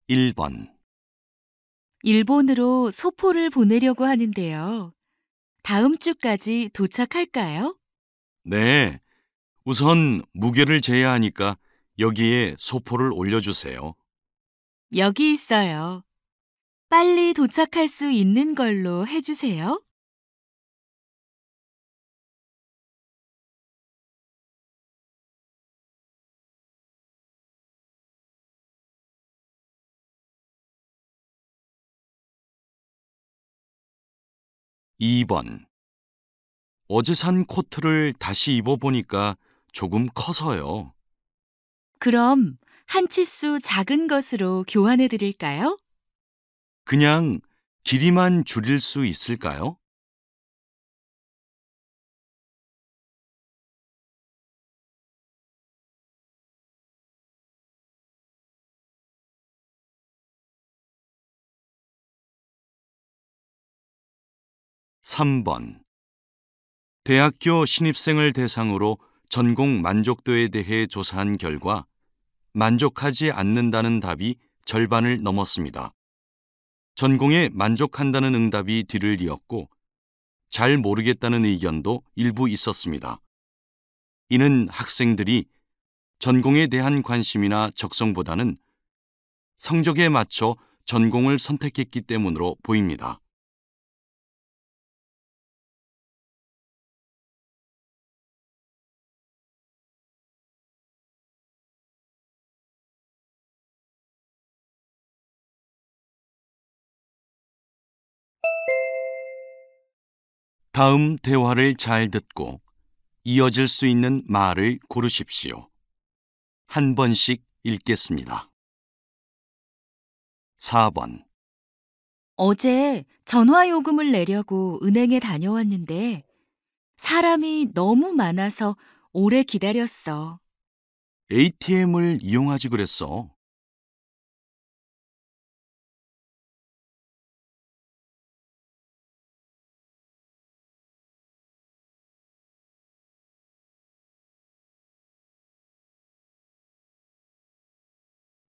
1번. 일본으로 소포를 보내려고 하는데요. 다음 주까지 도착할까요? 네. 우선 무게를 재야 하니까 여기에 소포를 올려주세요. 여기 있어요. 빨리 도착할 수 있는 걸로 해주세요. 2번. 어제 산 코트를 다시 입어보니까 조금 커서요. 그럼 한 치수 작은 것으로 교환해 드릴까요? 그냥 길이만 줄일 수 있을까요? 3번. 대학교 신입생을 대상으로 전공 만족도에 대해 조사한 결과 만족하지 않는다는 답이 절반을 넘었습니다. 전공에 만족한다는 응답이 뒤를 이었고 잘 모르겠다는 의견도 일부 있었습니다. 이는 학생들이 전공에 대한 관심이나 적성보다는 성적에 맞춰 전공을 선택했기 때문으로 보입니다. 다음 대화를 잘 듣고 이어질 수 있는 말을 고르십시오. 한 번씩 읽겠습니다. 4번. 어제 전화 요금을 내려고 은행에 다녀왔는데 사람이 너무 많아서 오래 기다렸어. ATM을 이용하지 그랬어.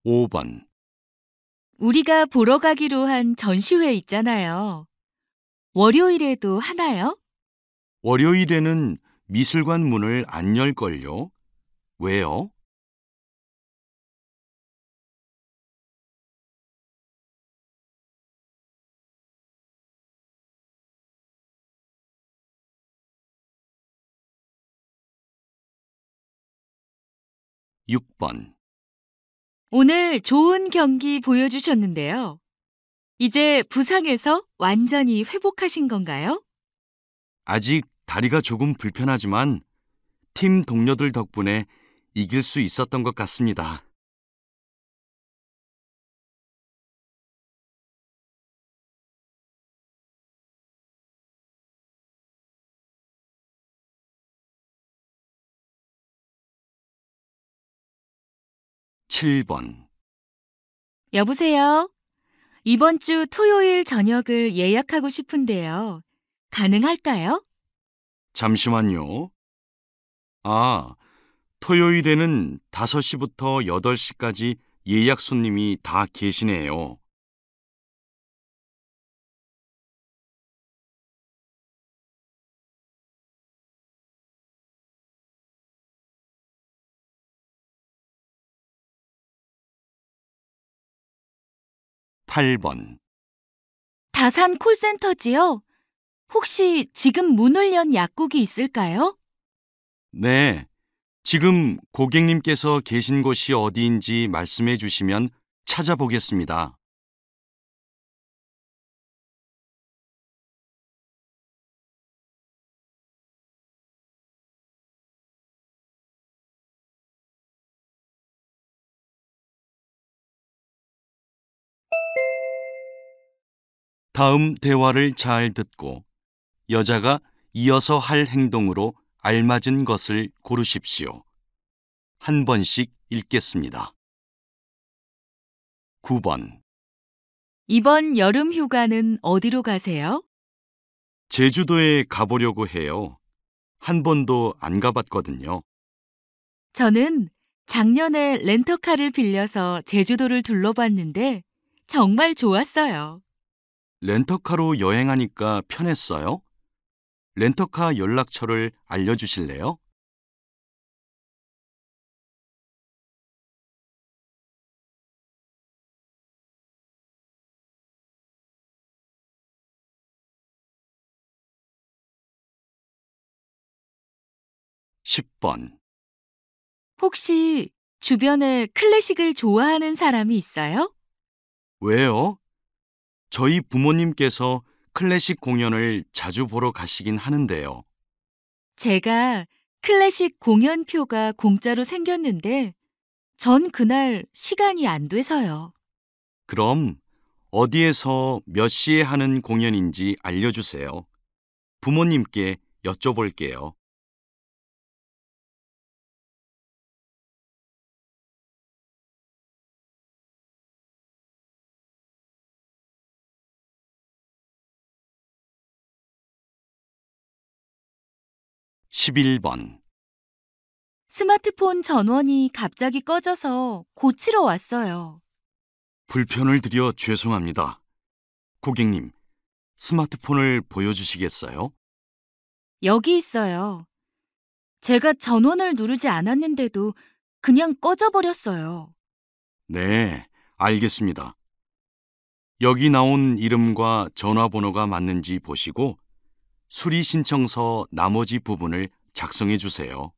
5번. 우리가 보러 가기로 한 전시회 있잖아요. 월요일에도 하나요? 월요일에는 미술관 문을 안 열걸요? 왜요? 6번. 오늘 좋은 경기 보여주셨는데요. 이제 부상에서 완전히 회복하신 건가요? 아직 다리가 조금 불편하지만 팀 동료들 덕분에 이길 수 있었던 것 같습니다. 7번. 여보세요? 이번 주 토요일 저녁을 예약하고 싶은데요. 가능할까요? 잠시만요. 아, 토요일에는 5시부터 8시까지 예약 손님이 다 계시네요. 8번. 다산 콜센터지요? 혹시 지금 문을 연 약국이 있을까요? 네, 지금 고객님께서 계신 곳이 어디인지 말씀해 주시면 찾아보겠습니다. '다음 대화를 잘 듣고 여자가 이어서 할 행동으로 알맞은 것을 고르십시오. 한 번씩 읽겠습니다. 9번. 이번 여름 휴가는 어디로 가세요? 제주도에 가보려고 해요. 한 번도 안 가봤거든요. 저는 작년에 렌터카를 빌려서 제주도를 둘러봤는데 정말 좋았어요. 렌터카로 여행하니까 편했어요? 렌터카 연락처를 알려주실래요? 10번. 혹시 주변에 클래식을 좋아하는 사람이 있어요? 왜요? 저희 부모님께서 클래식 공연을 자주 보러 가시긴 하는데요. 제가 클래식 공연표가 공짜로 생겼는데 전 그날 시간이 안 돼서요. 그럼 어디에서 몇 시에 하는 공연인지 알려주세요. 부모님께 여쭤볼게요. 11번. 스마트폰 전원이 갑자기 꺼져서 고치러 왔어요. 불편을 드려 죄송합니다. 고객님, 스마트폰을 보여주시겠어요? 여기 있어요. 제가 전원을 누르지 않았는데도 그냥 꺼져버렸어요. 네, 알겠습니다. 여기 나온 이름과 전화번호가 맞는지 보시고 수리 신청서 나머지 부분을 작성해 주세요.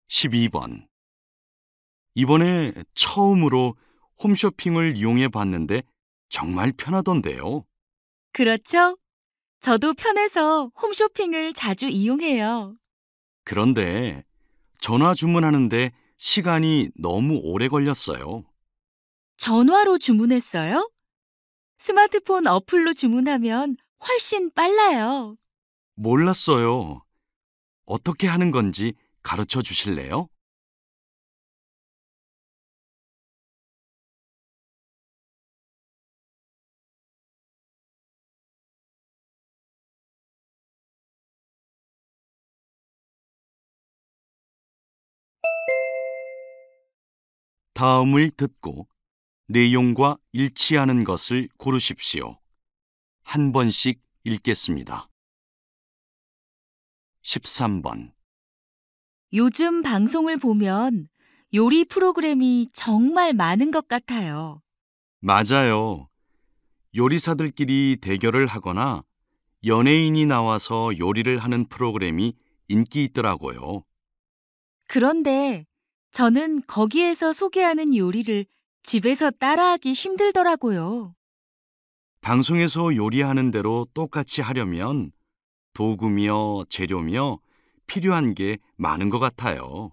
12번. 이번에 처음으로 홈쇼핑을 이용해 봤는데 정말 편하던데요. 그렇죠? 저도 편해서 홈쇼핑을 자주 이용해요. 그런데 전화 주문하는데 시간이 너무 오래 걸렸어요. 전화로 주문했어요? 스마트폰 어플로 주문하면 훨씬 빨라요. 몰랐어요. 어떻게 하는 건지 가르쳐 주실래요? '다음을 듣고 내용과 일치하는 것을 고르십시오. 한 번씩 읽겠습니다. 13번. 요즘 방송을 보면 요리 프로그램이 정말 많은 것 같아요. 맞아요. 요리사들끼리 대결을 하거나 연예인이 나와서 요리를 하는 프로그램이 인기 있더라고요. 그런데 저는 거기에서 소개하는 요리를 집에서 따라하기 힘들더라고요. 방송에서 요리하는 대로 똑같이 하려면 도구며 재료며 필요한 게 많은 것 같아요.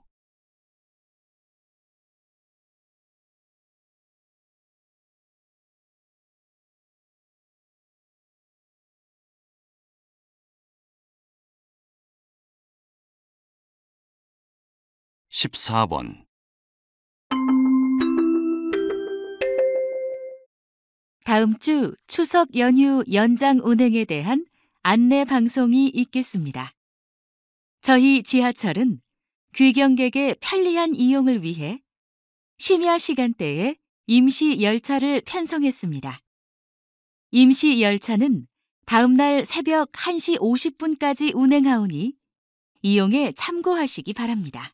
14번. 다음 주 추석 연휴 연장 운행에 대한 안내 방송이 있겠습니다. 저희 지하철은 귀경객의 편리한 이용을 위해 심야 시간대에 임시 열차를 편성했습니다. 임시 열차는 다음 날 새벽 1시 50분까지 운행하오니 이용에 참고하시기 바랍니다.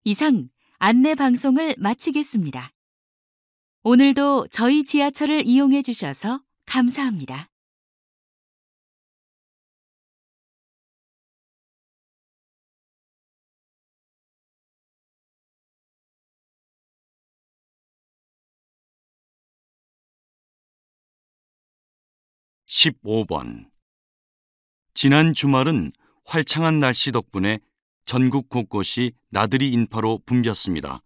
이상 안내 방송을 마치겠습니다. 오늘도 저희 지하철을 이용해 주셔서 감사합니다. (15번) 지난 주말은 활창한 날씨 덕분에 전국 곳곳이 나들이 인파로 붐볐습니다.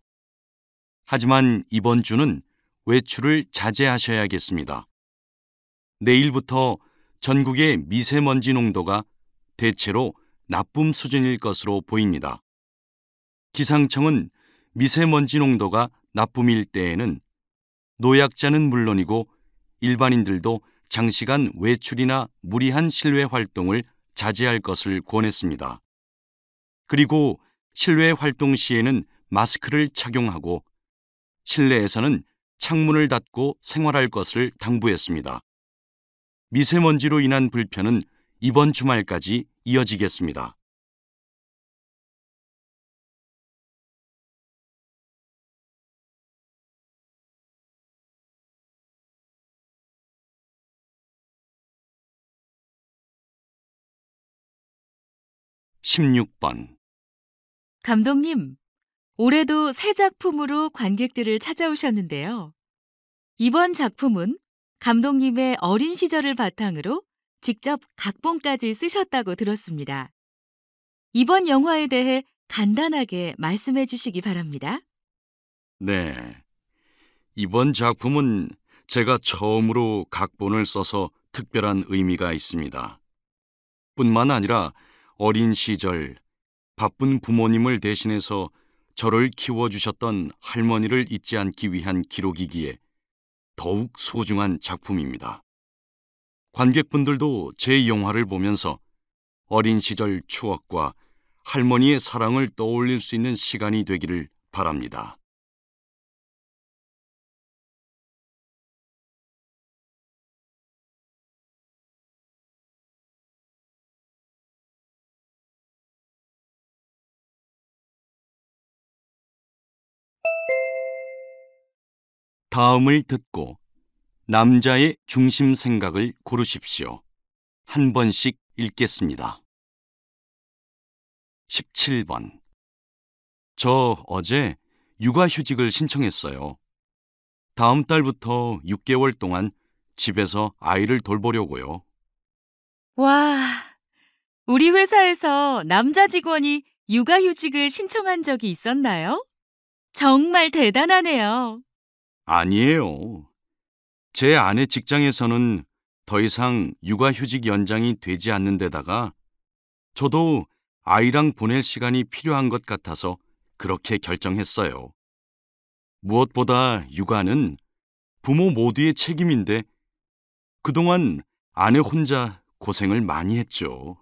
하지만 이번 주는 외출을 자제하셔야겠습니다. 내일부터 전국의 미세먼지 농도가 대체로 나쁨 수준일 것으로 보입니다. 기상청은 미세먼지 농도가 나쁨일 때에는 노약자는 물론이고 일반인들도 장시간 외출이나 무리한 실외 활동을 자제할 것을 권했습니다. 그리고 실외 활동 시에는 마스크를 착용하고 실내에서는 창문을 닫고 생활할 것을 당부했습니다. 미세먼지로 인한 불편은 이번 주말까지 이어지겠습니다. (16번) 감독님, 올해도 새 작품으로 관객들을 찾아오셨는데요. 이번 작품은 감독님의 어린 시절을 바탕으로 직접 각본까지 쓰셨다고 들었습니다. 이번 영화에 대해 간단하게 말씀해 주시기 바랍니다. 네, 이번 작품은 제가 처음으로 각본을 써서 특별한 의미가 있습니다. 뿐만 아니라 어린 시절 바쁜 부모님을 대신해서 저를 키워주셨던 할머니를 잊지 않기 위한 기록이기에 더욱 소중한 작품입니다. 관객분들도 제 영화를 보면서 어린 시절 추억과 할머니의 사랑을 떠올릴 수 있는 시간이 되기를 바랍니다. 다음을 듣고 남자의 중심 생각을 고르십시오. 한 번씩 읽겠습니다. 17번. 저 어제 육아휴직을 신청했어요. 다음 달부터 6개월 동안 집에서 아이를 돌보려고요. 와, 우리 회사에서 남자 직원이 육아휴직을 신청한 적이 있었나요? 정말 대단하네요. 아니에요. 제 아내 직장에서는 더 이상 육아휴직 연장이 되지 않는 데다가 저도 아이랑 보낼 시간이 필요한 것 같아서 그렇게 결정했어요. 무엇보다 육아는 부모 모두의 책임인데 그동안 아내 혼자 고생을 많이 했죠.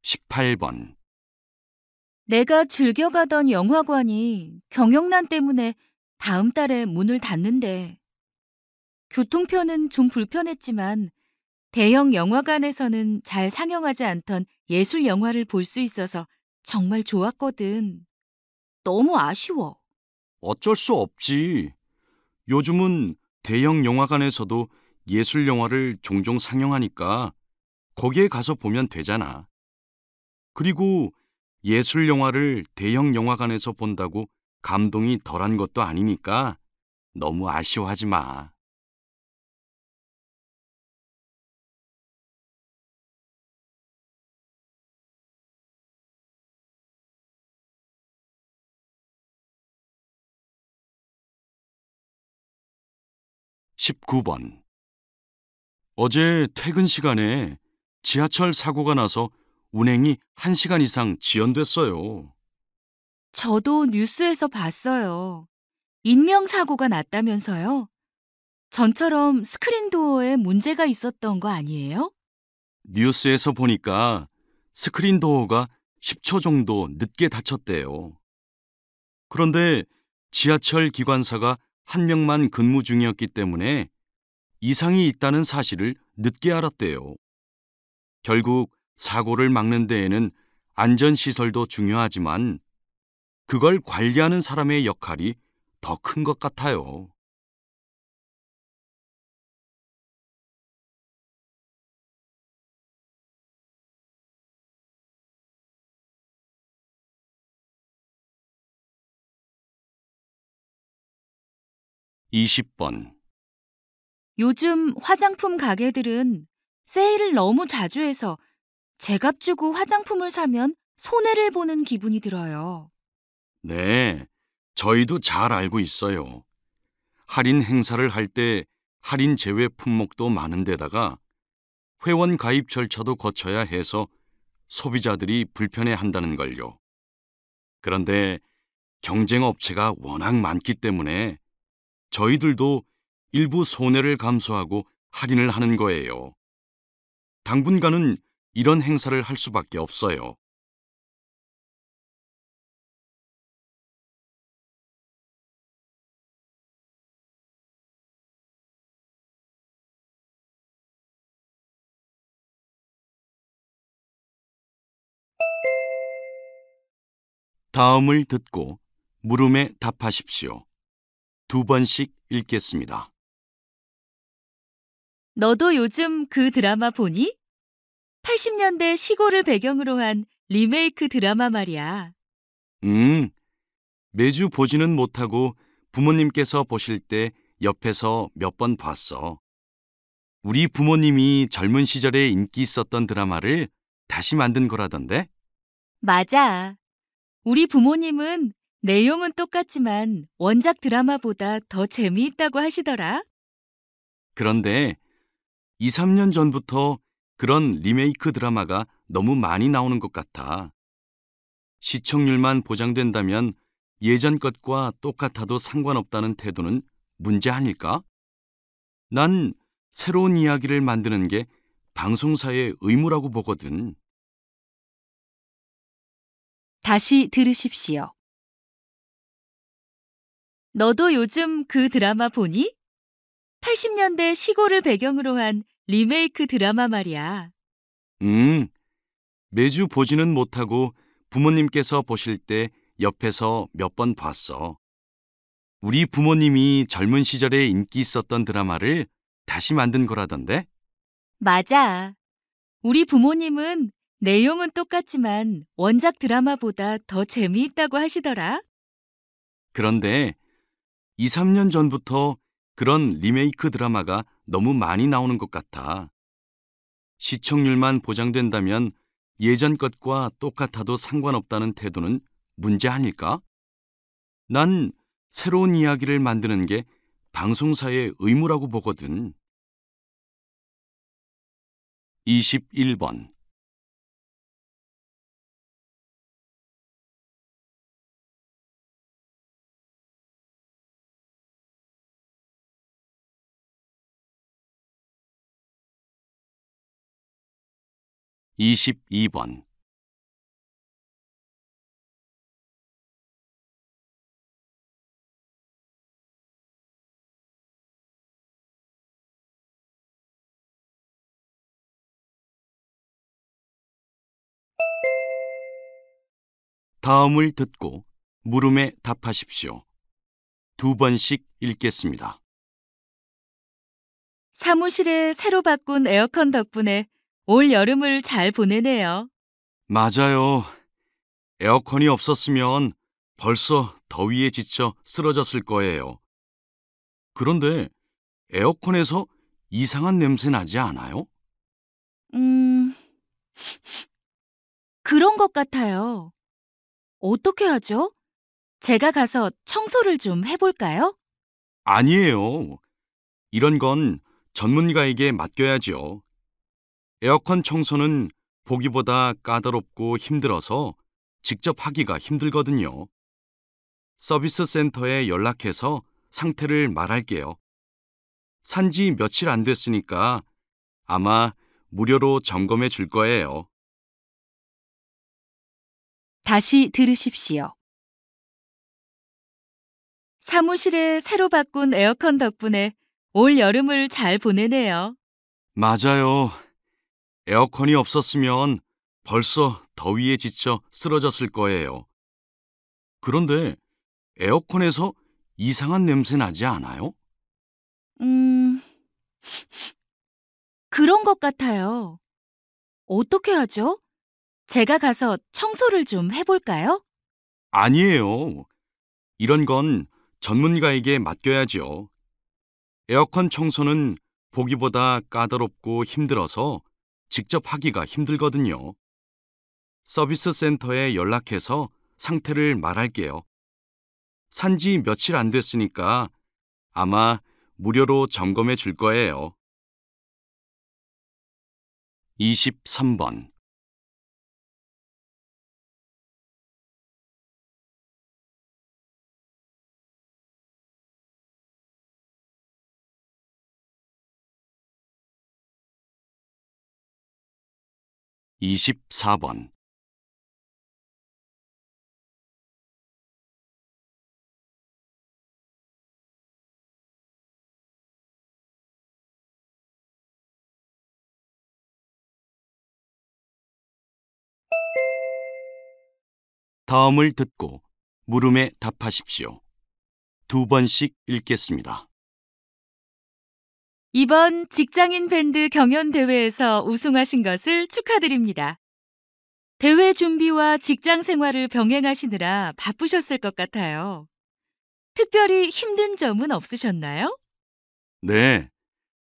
18번. 내가 즐겨가던 영화관이 경영난 때문에 다음 달에 문을 닫는데 교통편은 좀 불편했지만 대형 영화관에서는 잘 상영하지 않던 예술 영화를 볼 수 있어서 정말 좋았거든. 너무 아쉬워. 어쩔 수 없지. 요즘은 대형 영화관에서도 예술 영화를 종종 상영하니까 거기에 가서 보면 되잖아. 그리고 예술 영화를 대형 영화관에서 본다고 감동이 덜한 것도 아니니까 너무 아쉬워하지 마. 19번. 어제 퇴근 시간에 지하철 사고가 나서 운행이 1시간 이상 지연됐어요. 저도 뉴스에서 봤어요. 인명사고가 났다면서요? 전처럼 스크린도어에 문제가 있었던 거 아니에요? 뉴스에서 보니까 스크린 도어가 10초 정도 늦게 닫혔대요. 그런데 지하철 기관사가 한 명만 근무 중이었기 때문에 이상이 있다는 사실을 늦게 알았대요. 결국 사고를 막는 데에는 안전시설도 중요하지만 그걸 관리하는 사람의 역할이 더 큰 것 같아요. 20번. 요즘 화장품 가게들은 세일을 너무 자주 해서 제값 주고 화장품을 사면 손해를 보는 기분이 들어요. 네, 저희도 잘 알고 있어요. 할인 행사를 할 때 할인 제외 품목도 많은 데다가 회원 가입 절차도 거쳐야 해서 소비자들이 불편해한다는 걸요. 그런데 경쟁 업체가 워낙 많기 때문에 저희들도 일부 손해를 감수하고 할인을 하는 거예요. 당분간은 이런 행사를 할 수밖에 없어요. 다음을 듣고 물음에 답하십시오. 2번씩 읽겠습니다. 너도 요즘 그 드라마 보니? 80년대 시골을 배경으로 한 리메이크 드라마 말이야. 매주 보지는 못하고 부모님께서 보실 때 옆에서 몇 번 봤어. 우리 부모님이 젊은 시절에 인기 있었던 드라마를 다시 만든 거라던데? 맞아. 우리 부모님은 내용은 똑같지만 원작 드라마보다 더 재미있다고 하시더라. 그런데 2, 3년 전부터 그런 리메이크 드라마가 너무 많이 나오는 것 같아. 시청률만 보장된다면 예전 것과 똑같아도 상관없다는 태도는 문제 아닐까? 난 새로운 이야기를 만드는 게 방송사의 의무라고 보거든. 다시 들으십시오. 너도 요즘 그 드라마 보니? 80년대 시골을 배경으로 한 리메이크 드라마 말이야. 매주 보지는 못하고 부모님께서 보실 때 옆에서 몇 번 봤어. 우리 부모님이 젊은 시절에 인기 있었던 드라마를 다시 만든 거라던데? 맞아. 우리 부모님은 내용은 똑같지만 원작 드라마보다 더 재미있다고 하시더라. 그런데 2, 3년 전부터 그런 리메이크 드라마가 너무 많이 나오는 것 같아. 시청률만 보장된다면 예전 것과 똑같아도 상관없다는 태도는 문제 아닐까? 난 새로운 이야기를 만드는 게 방송사의 의무라고 보거든. 21번. (22번) 다음을 듣고 물음에 답하십시오. 2번씩 읽겠습니다. 사무실에 새로 바꾼 에어컨 덕분에 올 여름을 잘 보내네요. 맞아요. 에어컨이 없었으면 벌써 더위에 지쳐 쓰러졌을 거예요. 그런데 에어컨에서 이상한 냄새 나지 않아요? 음, 그런 것 같아요. 어떻게 하죠? 제가 가서 청소를 좀 해볼까요? 아니에요. 이런 건 전문가에게 맡겨야죠. 에어컨 청소는 보기보다 까다롭고 힘들어서 직접 하기가 힘들거든요. 서비스 센터에 연락해서 상태를 말할게요. 산지 며칠 안 됐으니까 아마 무료로 점검해 줄 거예요. 다시 들으십시오. 사무실에 새로 바꾼 에어컨 덕분에 올 여름을 잘 보내네요. 맞아요. 에어컨이 없었으면 벌써 더위에 지쳐 쓰러졌을 거예요. 그런데 에어컨에서 이상한 냄새 나지 않아요? 음, 그런 것 같아요. 어떻게 하죠? 제가 가서 청소를 좀 해볼까요? 아니에요. 이런 건 전문가에게 맡겨야죠. 에어컨 청소는 보기보다 까다롭고 힘들어서 직접 하기가 힘들거든요. 서비스 센터에 연락해서 상태를 말할게요. 산지 며칠 안 됐으니까 아마 무료로 점검해 줄 거예요. 23번. 24번. '다음을 듣고 물음에 답하십시오. 2번씩 읽겠습니다. 이번 직장인 밴드 경연 대회에서 우승하신 것을 축하드립니다. 대회 준비와 직장 생활을 병행하시느라 바쁘셨을 것 같아요. 특별히 힘든 점은 없으셨나요? 네,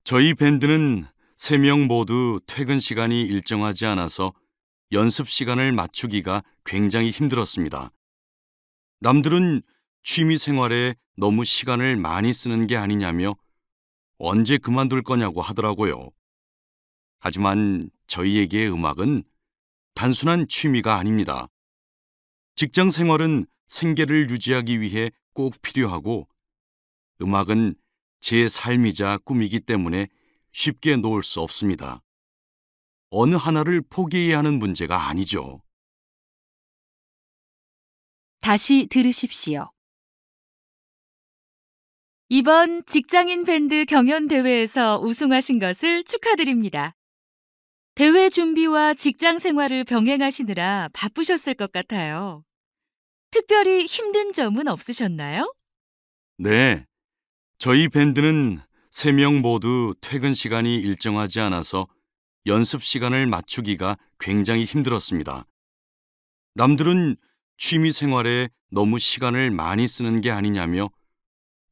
저희 밴드는 3명 모두 퇴근 시간이 일정하지 않아서 연습 시간을 맞추기가 굉장히 힘들었습니다. 남들은 취미 생활에 너무 시간을 많이 쓰는 게 아니냐며 언제 그만둘 거냐고 하더라고요. 하지만 저희에게 음악은 단순한 취미가 아닙니다. 직장 생활은 생계를 유지하기 위해 꼭 필요하고, 음악은 제 삶이자 꿈이기 때문에 쉽게 놓을 수 없습니다. 어느 하나를 포기해야 하는 문제가 아니죠. 다시 들으십시오. 이번 직장인 밴드 경연 대회에서 우승하신 것을 축하드립니다. 대회 준비와 직장 생활을 병행하시느라 바쁘셨을 것 같아요. 특별히 힘든 점은 없으셨나요? 네, 저희 밴드는 3명 모두 퇴근 시간이 일정하지 않아서 연습 시간을 맞추기가 굉장히 힘들었습니다. 남들은 취미 생활에 너무 시간을 많이 쓰는 게 아니냐며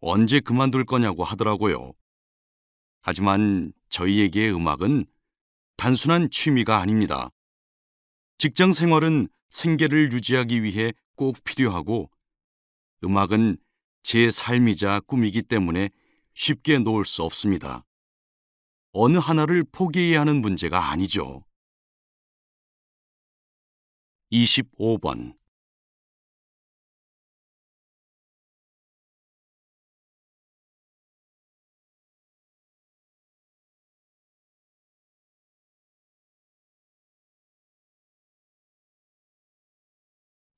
언제 그만둘 거냐고 하더라고요. 하지만 저희에게 음악은 단순한 취미가 아닙니다. 직장 생활은 생계를 유지하기 위해 꼭 필요하고, 음악은 제 삶이자 꿈이기 때문에 쉽게 놓을 수 없습니다. 어느 하나를 포기해야 하는 문제가 아니죠. 25번.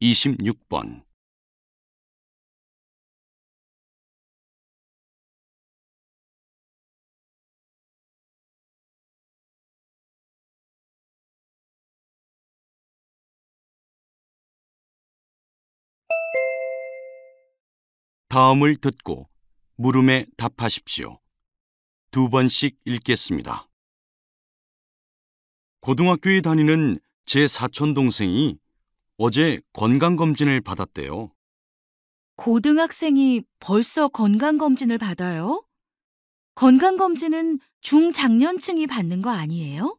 26번. '다음을 듣고 물음에 답하십시오. 2번씩 읽겠습니다. 고등학교에 다니는 제 사촌 동생이 어제 건강검진을 받았대요. 고등학생이 벌써 건강검진을 받아요? 건강검진은 중장년층이 받는 거 아니에요?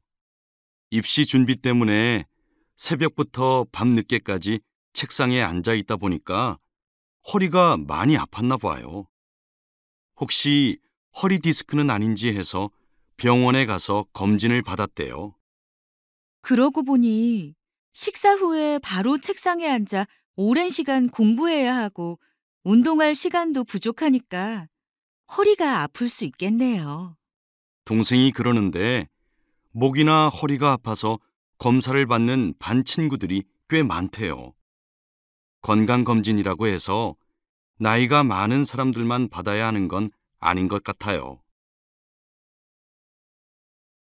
입시 준비 때문에 새벽부터 밤늦게까지 책상에 앉아 있다 보니까 허리가 많이 아팠나 봐요. 혹시 허리 디스크는 아닌지 해서 병원에 가서 검진을 받았대요. 그러고 보니 식사 후에 바로 책상에 앉아 오랜 시간 공부해야 하고 운동할 시간도 부족하니까 허리가 아플 수 있겠네요. 동생이 그러는데 목이나 허리가 아파서 검사를 받는 반 친구들이 꽤 많대요. 건강검진이라고 해서 나이가 많은 사람들만 받아야 하는 건 아닌 것 같아요.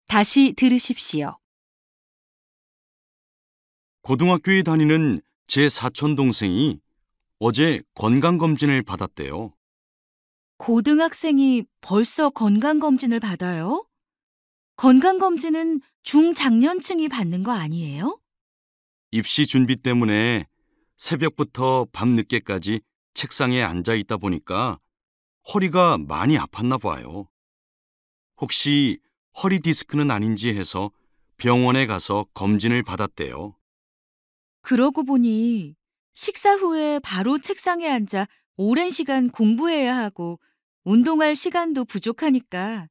다시 들으십시오. 고등학교에 다니는 제 사촌 동생이 어제 건강검진을 받았대요. 고등학생이 벌써 건강검진을 받아요? 건강검진은 중장년층이 받는 거 아니에요? 입시 준비 때문에 새벽부터 밤늦게까지 책상에 앉아 있다 보니까 허리가 많이 아팠나 봐요. 혹시 허리 디스크는 아닌지 해서 병원에 가서 검진을 받았대요. 그러고 보니 식사 후에 바로 책상에 앉아 오랜 시간 공부해야 하고 운동할 시간도 부족하니까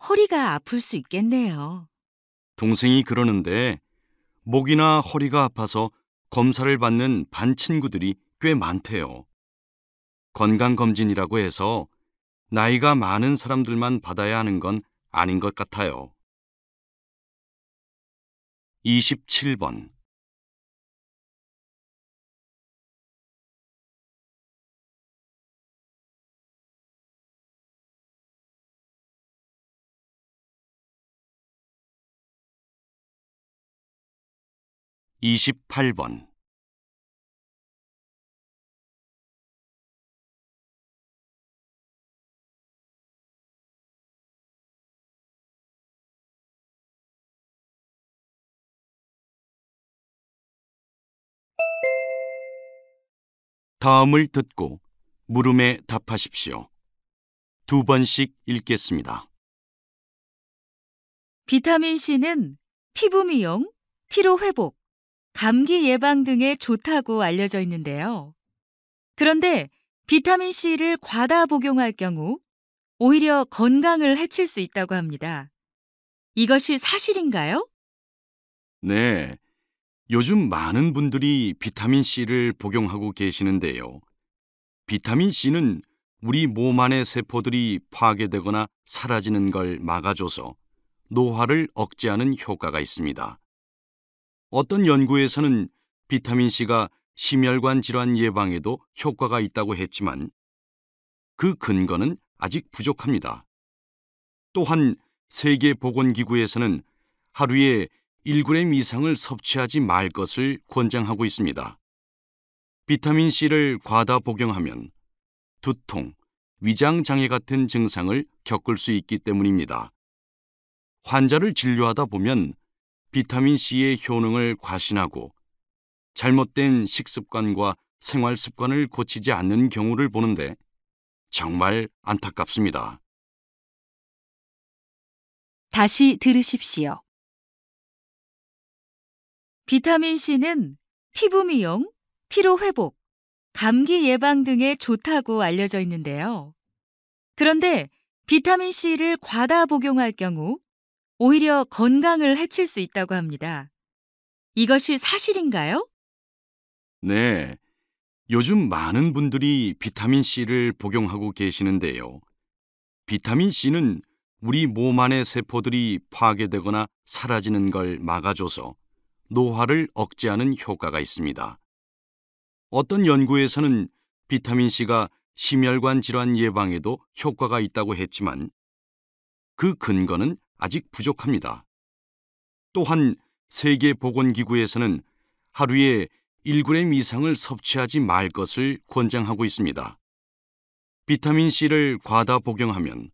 허리가 아플 수 있겠네요. 동생이 그러는데 목이나 허리가 아파서 검사를 받는 반 친구들이 꽤 많대요. 건강검진이라고 해서 나이가 많은 사람들만 받아야 하는 건 아닌 것 같아요. 27번. 28번. '다음을 듣고 물음에 답하십시오. 2번씩 읽겠습니다. 비타민 C는 피부 미용, 피로 회복, 감기 예방 등에 좋다고 알려져 있는데요. 그런데 비타민 C를 과다 복용할 경우 오히려 건강을 해칠 수 있다고 합니다. 이것이 사실인가요? 네, 요즘 많은 분들이 비타민 C를 복용하고 계시는데요. 비타민 C는 우리 몸 안의 세포들이 파괴되거나 사라지는 걸 막아줘서 노화를 억제하는 효과가 있습니다. 어떤 연구에서는 비타민 C가 심혈관 질환 예방에도 효과가 있다고 했지만 그 근거는 아직 부족합니다. 또한 세계보건기구에서는 하루에 1g 이상을 섭취하지 말 것을 권장하고 있습니다. 비타민 C를 과다 복용하면 두통, 위장 장애 같은 증상을 겪을 수 있기 때문입니다. 환자를 진료하다 보면 비타민 C의 효능을 과신하고 잘못된 식습관과 생활 습관을 고치지 않는 경우를 보는데 정말 안타깝습니다. 다시 들으십시오. 비타민 C는 피부 미용, 피로 회복, 감기 예방 등에 좋다고 알려져 있는데요. 그런데 비타민 C를 과다 복용할 경우 오히려 건강을 해칠 수 있다고 합니다. 이것이 사실인가요? 네, 요즘 많은 분들이 비타민 C를 복용하고 계시는데요. 비타민 C는 우리 몸 안의 세포들이 파괴되거나 사라지는 걸 막아줘서 노화를 억제하는 효과가 있습니다. 어떤 연구에서는 비타민 C가 심혈관 질환 예방에도 효과가 있다고 했지만 그 근거는 아직 부족합니다. 또한 세계보건기구에서는 하루에 1g 이상을 섭취하지 말 것을 권장하고 있습니다. 비타민 C를 과다 복용하면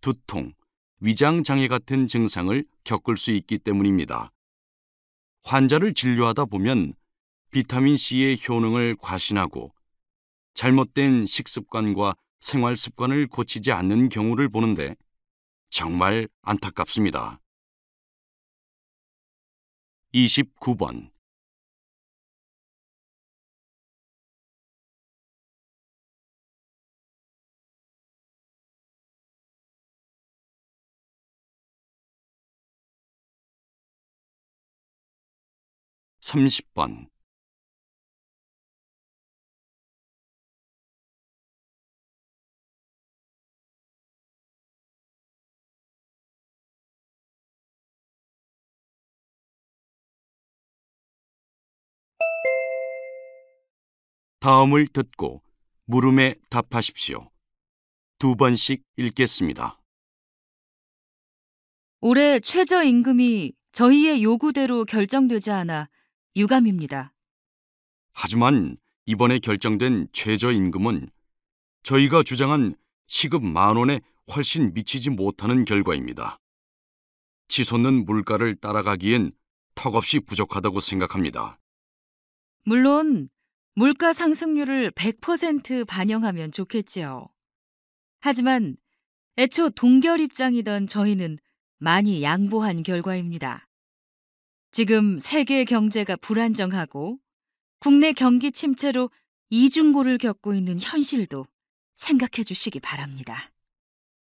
두통, 위장 장애 같은 증상을 겪을 수 있기 때문입니다. 환자를 진료하다 보면 비타민 C의 효능을 과신하고 잘못된 식습관과 생활 습관을 고치지 않는 경우를 보는데 정말 안타깝습니다. 29번. 30번. '다음을 듣고 물음에 답하십시오. 2번씩 읽겠습니다. 올해 최저임금이 저희의 요구대로 결정되지 않아 유감입니다. 하지만 이번에 결정된 최저임금은 저희가 주장한 시급 10,000원에 훨씬 미치지 못하는 결과입니다. 치솟는 물가를 따라가기엔 턱없이 부족하다고 생각합니다. 물론 물가 상승률을 100% 반영하면 좋겠지요. 하지만 애초 동결 입장이던 저희는 많이 양보한 결과입니다. 지금 세계 경제가 불안정하고 국내 경기 침체로 이중고를 겪고 있는 현실도 생각해 주시기 바랍니다.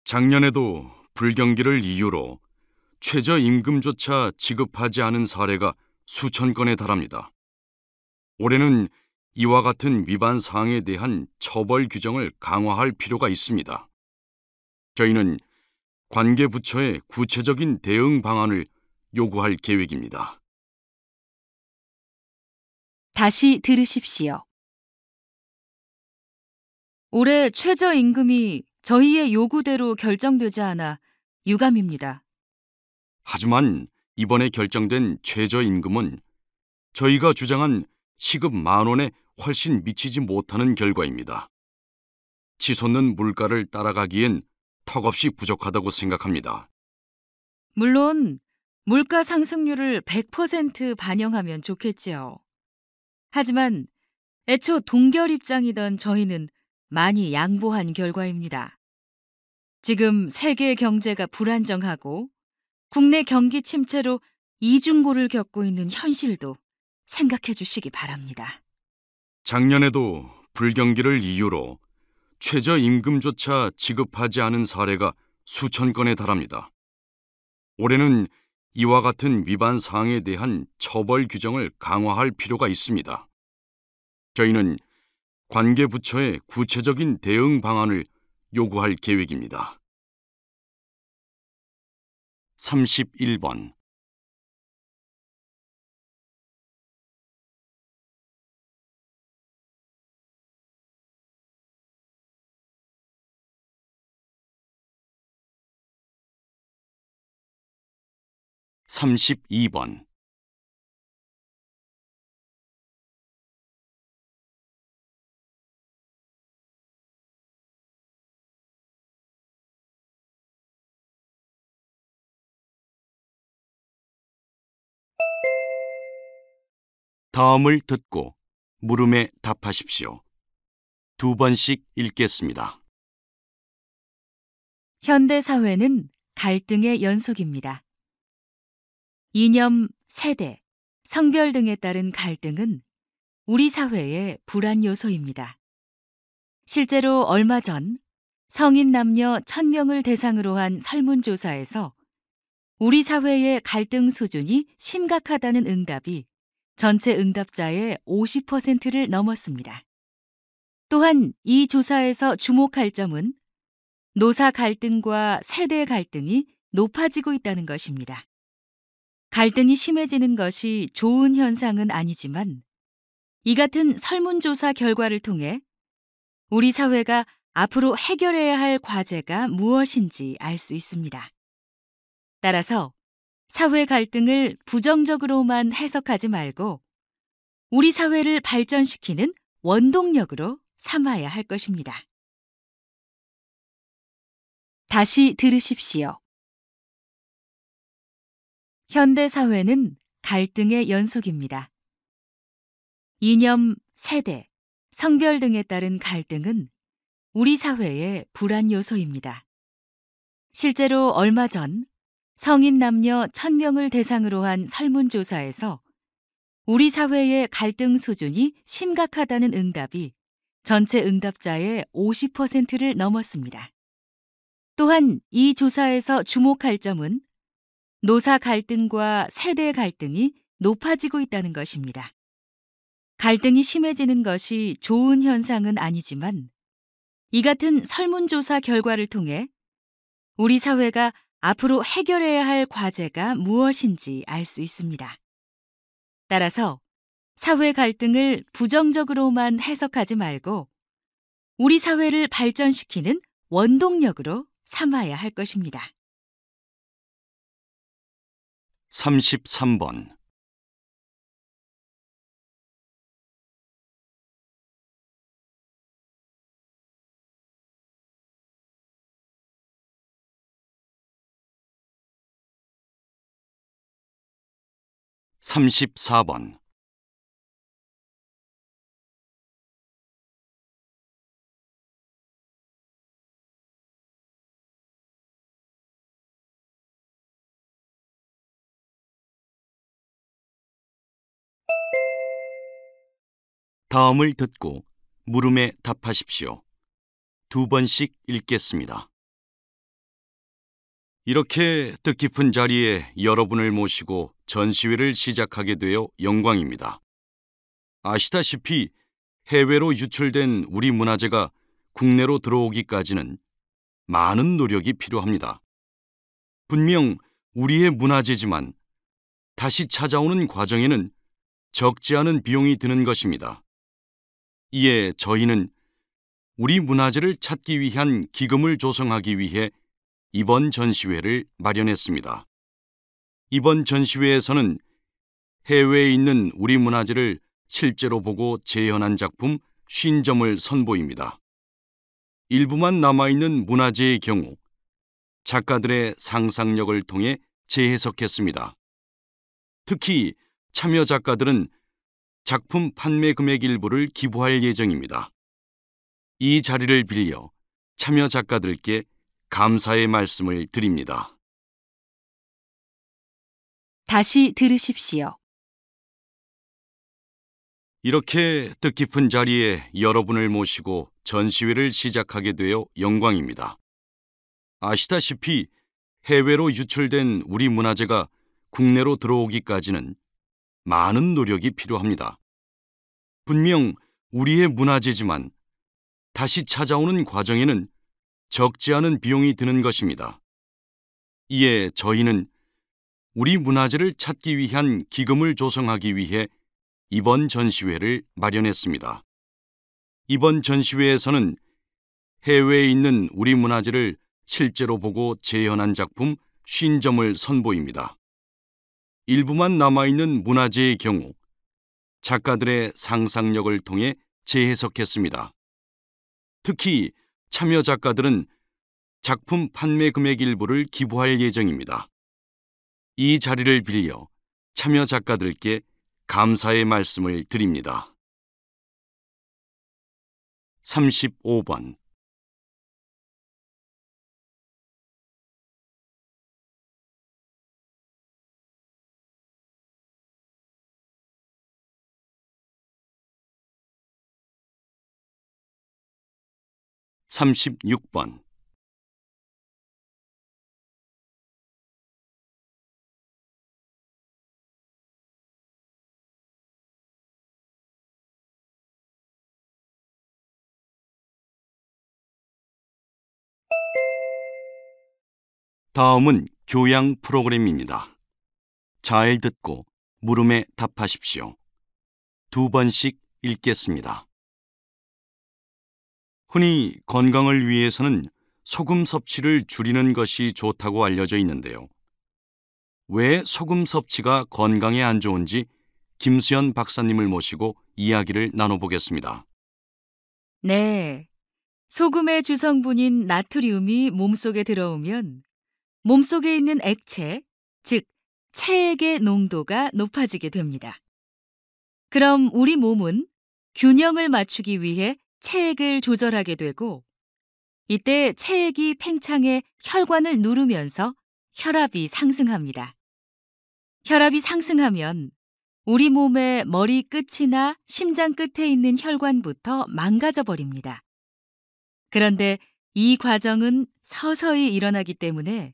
작년에도 불경기를 이유로 최저임금조차 지급하지 않은 사례가 수천 건에 달합니다. 올해는 이와 같은 위반 사항에 대한 처벌 규정을 강화할 필요가 있습니다. 저희는 관계 부처의 구체적인 대응 방안을 요구할 계획입니다. 다시 들으십시오. 올해 최저임금이 저희의 요구대로 결정되지 않아 유감입니다. 하지만 이번에 결정된 최저임금은 저희가 주장한 시급 10,000원에 훨씬 미치지 못하는 결과입니다. 치솟는 물가를 따라가기엔 턱없이 부족하다고 생각합니다. 물론 물가 상승률을 100% 반영하면 좋겠지요. 하지만 애초 동결 입장이던 저희는 많이 양보한 결과입니다. 지금 세계 경제가 불안정하고 국내 경기 침체로 이중고를 겪고 있는 현실도 생각해 주시기 바랍니다. 작년에도 불경기를 이유로 최저임금조차 지급하지 않은 사례가 수천 건에 달합니다. 올해는 이와 같은 위반 사항에 대한 처벌 규정을 강화할 필요가 있습니다. 저희는 관계 부처의 구체적인 대응 방안을 요구할 계획입니다. 31번. (32번) 다음을 듣고 물음에 답하십시오. 2번씩 읽겠습니다. 현대 사회는 갈등의 연속입니다. 이념, 세대, 성별 등에 따른 갈등은 우리 사회의 불안 요소입니다. 실제로 얼마 전 성인 남녀 1,000명을 대상으로 한 설문조사에서 우리 사회의 갈등 수준이 심각하다는 응답이 전체 응답자의 50%를 넘었습니다. 또한 이 조사에서 주목할 점은 노사 갈등과 세대 갈등이 높아지고 있다는 것입니다. 갈등이 심해지는 것이 좋은 현상은 아니지만 이 같은 설문조사 결과를 통해 우리 사회가 앞으로 해결해야 할 과제가 무엇인지 알 수 있습니다. 따라서 사회 갈등을 부정적으로만 해석하지 말고 우리 사회를 발전시키는 원동력으로 삼아야 할 것입니다. 다시 들으십시오. 현대 사회는 갈등의 연속입니다. 이념, 세대, 성별 등에 따른 갈등은 우리 사회의 불안 요소입니다. 실제로 얼마 전 성인 남녀 1,000명을 대상으로 한 설문조사에서 우리 사회의 갈등 수준이 심각하다는 응답이 전체 응답자의 50%를 넘었습니다. 또한 이 조사에서 주목할 점은 노사 갈등과 세대 갈등이 높아지고 있다는 것입니다. 갈등이 심해지는 것이 좋은 현상은 아니지만 이 같은 설문조사 결과를 통해 우리 사회가 앞으로 해결해야 할 과제가 무엇인지 알 수 있습니다. 따라서 사회 갈등을 부정적으로만 해석하지 말고 우리 사회를 발전시키는 원동력으로 삼아야 할 것입니다. 33번. (34번) 다음을 듣고 물음에 답하십시오. 2번씩 읽겠습니다. 이렇게 뜻깊은 자리에 여러분을 모시고 전시회를 시작하게 되어 영광입니다. 아시다시피 해외로 유출된 우리 문화재가 국내로 들어오기까지는 많은 노력이 필요합니다. 분명 우리의 문화재지만 다시 찾아오는 과정에는 적지 않은 비용이 드는 것입니다. 이에 저희는 우리 문화재를 찾기 위한 기금을 조성하기 위해 이번 전시회를 마련했습니다. 이번 전시회에서는 해외에 있는 우리 문화재를 실제로 보고 재현한 작품 50점을 선보입니다. 일부만 남아있는 문화재의 경우 작가들의 상상력을 통해 재해석했습니다. 특히 참여 작가들은 작품 판매 금액 일부를 기부할 예정입니다. 이 자리를 빌려 참여 작가들께 감사의 말씀을 드립니다. 다시 들으십시오. 이렇게 뜻깊은 자리에 여러분을 모시고 전시회를 시작하게 되어 영광입니다. 아시다시피 해외로 유출된 우리 문화재가 국내로 들어오기까지는 많은 노력이 필요합니다. 분명 우리의 문화재지만 다시 찾아오는 과정에는 적지 않은 비용이 드는 것입니다. 이에 저희는 우리 문화재를 찾기 위한 기금을 조성하기 위해 이번 전시회를 마련했습니다. 이번 전시회에서는 해외에 있는 우리 문화재를 실제로 보고 재현한 작품 50점을 선보입니다. 일부만 남아있는 문화재의 경우 작가들의 상상력을 통해 재해석했습니다. 특히 참여 작가들은 작품 판매 금액 일부를 기부할 예정입니다. 이 자리를 빌려 참여 작가들께 감사의 말씀을 드립니다. 35번 36번 다음은 교양 프로그램입니다. 잘 듣고 물음에 답하십시오. 2번씩 읽겠습니다. 흔히 건강을 위해서는 소금 섭취를 줄이는 것이 좋다고 알려져 있는데요. 왜 소금 섭취가 건강에 안 좋은지 김수연 박사님을 모시고 이야기를 나눠보겠습니다. 네. 소금의 주성분인 나트륨이 몸속에 들어오면 몸속에 있는 액체, 즉 체액의 농도가 높아지게 됩니다. 그럼 우리 몸은 균형을 맞추기 위해 체액을 조절하게 되고 이때 체액이 팽창해 혈관을 누르면서 혈압이 상승합니다. 혈압이 상승하면 우리 몸의 머리 끝이나 심장 끝에 있는 혈관부터 망가져 버립니다. 그런데 이 과정은 서서히 일어나기 때문에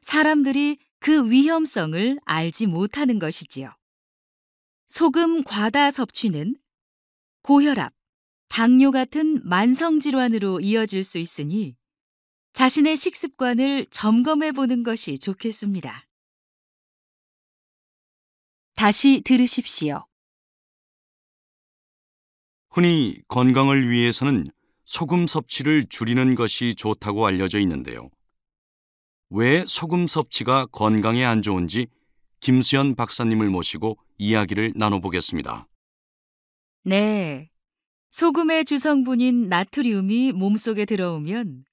사람들이 그 위험성을 알지 못하는 것이지요. 소금 과다 섭취는 고혈압, 당뇨 같은 만성질환으로 이어질 수 있으니 자신의 식습관을 점검해 보는 것이 좋겠습니다. 다시 들으십시오. 흔히 건강을 위해서는 소금 섭취를 줄이는 것이 좋다고 알려져 있는데요. 왜 소금 섭취가 건강에 안 좋은지 김수연 박사님을 모시고 이야기를 나눠보겠습니다. 네. 소금의 주성분인 나트륨이 몸속에 들어오면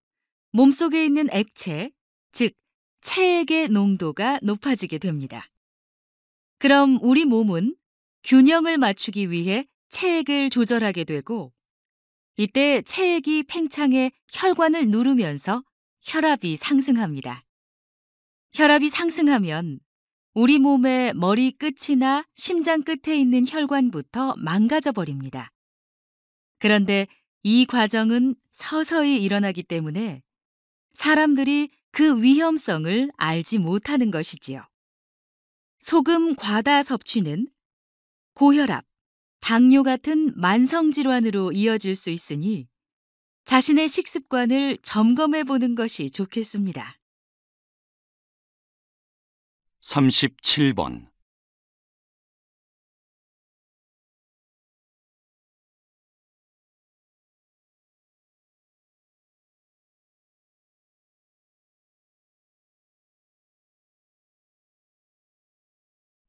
몸속에 있는 액체, 즉 체액의 농도가 높아지게 됩니다. 그럼 우리 몸은 균형을 맞추기 위해 체액을 조절하게 되고 이때 체액이 팽창해 혈관을 누르면서 혈압이 상승합니다. 혈압이 상승하면 우리 몸의 머리 끝이나 심장 끝에 있는 혈관부터 망가져 버립니다. 그런데 이 과정은 서서히 일어나기 때문에 사람들이 그 위험성을 알지 못하는 것이지요. 소금 과다 섭취는 고혈압, 당뇨 같은 만성 질환으로 이어질 수 있으니 자신의 식습관을 점검해 보는 것이 좋겠습니다. 37번.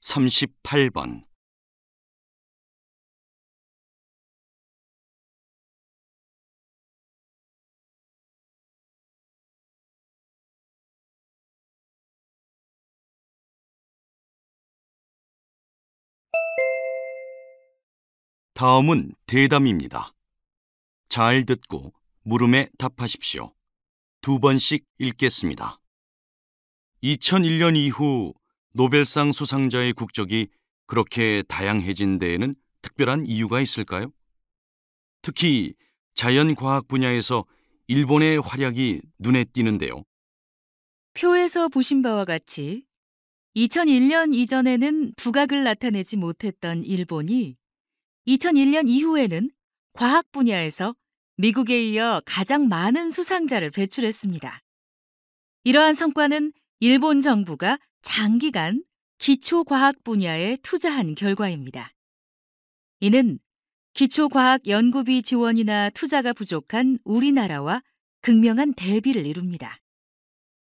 38번. '다음은 대담입니다. 잘 듣고 물음에 답하십시오. 2번씩 읽겠습니다. 2001년 이후 노벨상 수상자의 국적이 그렇게 다양해진 데에는 특별한 이유가 있을까요? 특히 자연과학 분야에서 일본의 활약이 눈에 띄는데요. 표에서 보신 바와 같이 2001년 이전에는 두각을 나타내지 못했던 일본이 2001년 이후에는 과학 분야에서 미국에 이어 가장 많은 수상자를 배출했습니다. 이러한 성과는 일본 정부가 장기간 기초과학 분야에 투자한 결과입니다. 이는 기초과학 연구비 지원이나 투자가 부족한 우리나라와 극명한 대비를 이룹니다.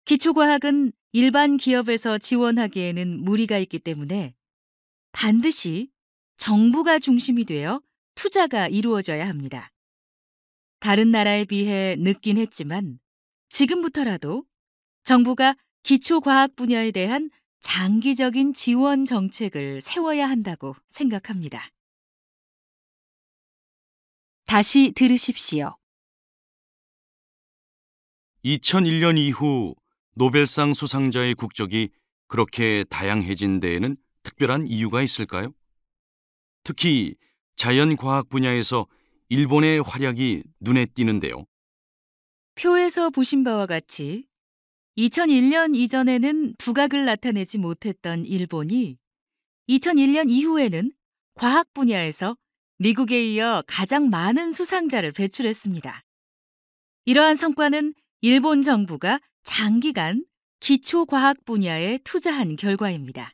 기초과학은 일반 기업에서 지원하기에는 무리가 있기 때문에 반드시 정부가 중심이 되어 투자가 이루어져야 합니다. 다른 나라에 비해 늦긴 했지만 지금부터라도 정부가 기초과학 분야에 대한 장기적인 지원 정책을 세워야 한다고 생각합니다. 다시 들으십시오. 2001년 이후 노벨상 수상자의 국적이 그렇게 다양해진 데에는 특별한 이유가 있을까요? 특히 자연과학 분야에서 일본의 활약이 눈에 띄는데요. 표에서 보신 바와 같이 2001년 이전에는 두각을 나타내지 못했던 일본이 2001년 이후에는 과학 분야에서 미국에 이어 가장 많은 수상자를 배출했습니다. 이러한 성과는 일본 정부가 장기간 기초과학 분야에 투자한 결과입니다.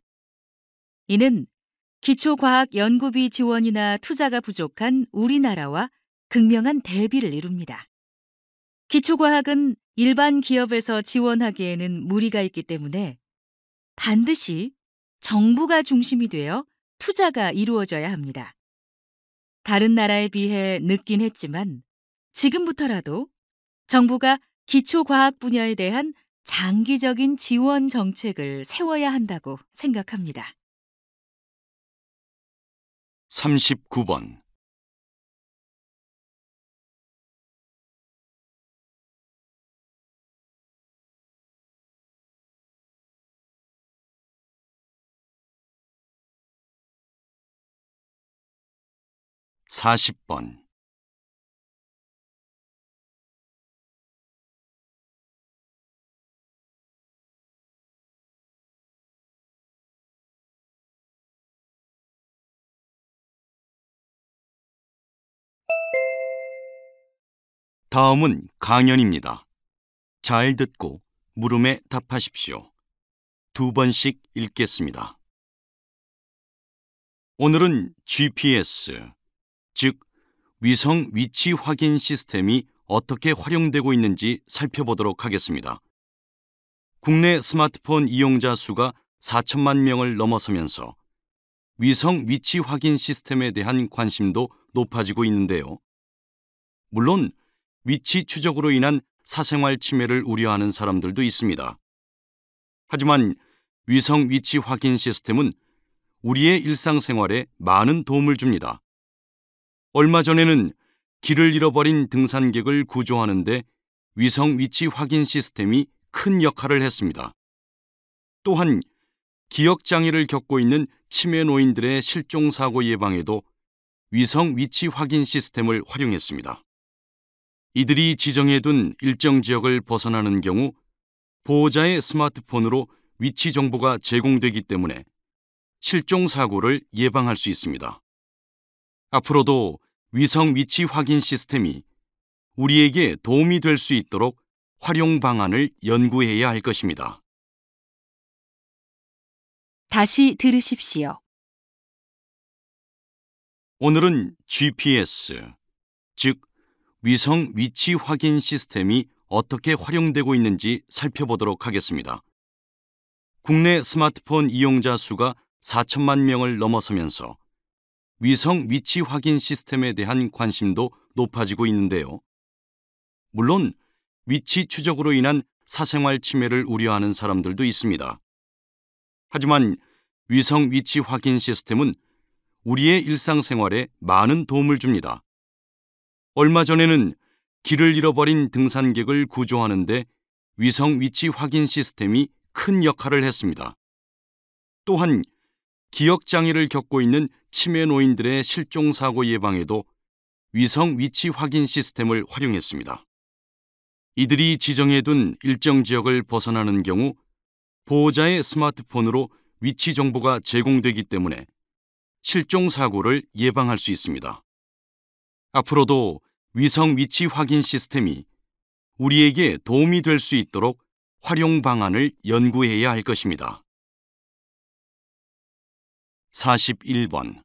이는 기초과학 연구비 지원이나 투자가 부족한 우리나라와 극명한 대비를 이룹니다. 기초과학은 일반 기업에서 지원하기에는 무리가 있기 때문에 반드시 정부가 중심이 되어 투자가 이루어져야 합니다. 다른 나라에 비해 늦긴 했지만 지금부터라도 정부가 기초과학 분야에 대한 장기적인 지원 정책을 세워야 한다고 생각합니다. 39번. 40번. '다음은 강연입니다. 잘 듣고 물음에 답하십시오. 2번씩 읽겠습니다. 오늘은 GPS, 즉 위성 위치 확인 시스템이 어떻게 활용되고 있는지 살펴보도록 하겠습니다. 국내 스마트폰 이용자 수가 4천만 명을 넘어서면서 위성 위치 확인 시스템에 대한 관심도 높아지고 있는데요. 물론 위치 추적으로 인한 사생활 침해를 우려하는 사람들도 있습니다. 하지만 위성 위치 확인 시스템은 우리의 일상생활에 많은 도움을 줍니다. 얼마 전에는 길을 잃어버린 등산객을 구조하는 데 위성 위치 확인 시스템이 큰 역할을 했습니다. 또한 기억 장애를 겪고 있는 치매 노인들의 실종 사고 예방에도 위성 위치 확인 시스템을 활용했습니다. 이들이 지정해둔 일정 지역을 벗어나는 경우 보호자의 스마트폰으로 위치 정보가 제공되기 때문에 실종 사고를 예방할 수 있습니다. 앞으로도 위성 위치 확인 시스템이 우리에게 도움이 될 수 있도록 활용 방안을 연구해야 할 것입니다. 다시 들으십시오. 오늘은 GPS, 즉 위성 위치 확인 시스템이 어떻게 활용되고 있는지 살펴보도록 하겠습니다. 국내 스마트폰 이용자 수가 4천만 명을 넘어서면서 위성 위치 확인 시스템에 대한 관심도 높아지고 있는데요. 물론 위치 추적으로 인한 사생활 침해를 우려하는 사람들도 있습니다. 하지만 위성 위치 확인 시스템은 우리의 일상생활에 많은 도움을 줍니다. 얼마 전에는 길을 잃어버린 등산객을 구조하는 데 위성 위치 확인 시스템이 큰 역할을 했습니다. 또한 기억 장애를 겪고 있는 치매 노인들의 실종 사고 예방에도 위성 위치 확인 시스템을 활용했습니다. 이들이 지정해둔 일정 지역을 벗어나는 경우 보호자의 스마트폰으로 위치 정보가 제공되기 때문에 실종 사고를 예방할 수 있습니다. 앞으로도 위성 위치 확인 시스템이 우리에게 도움이 될 수 있도록 활용 방안을 연구해야 할 것입니다. 41번.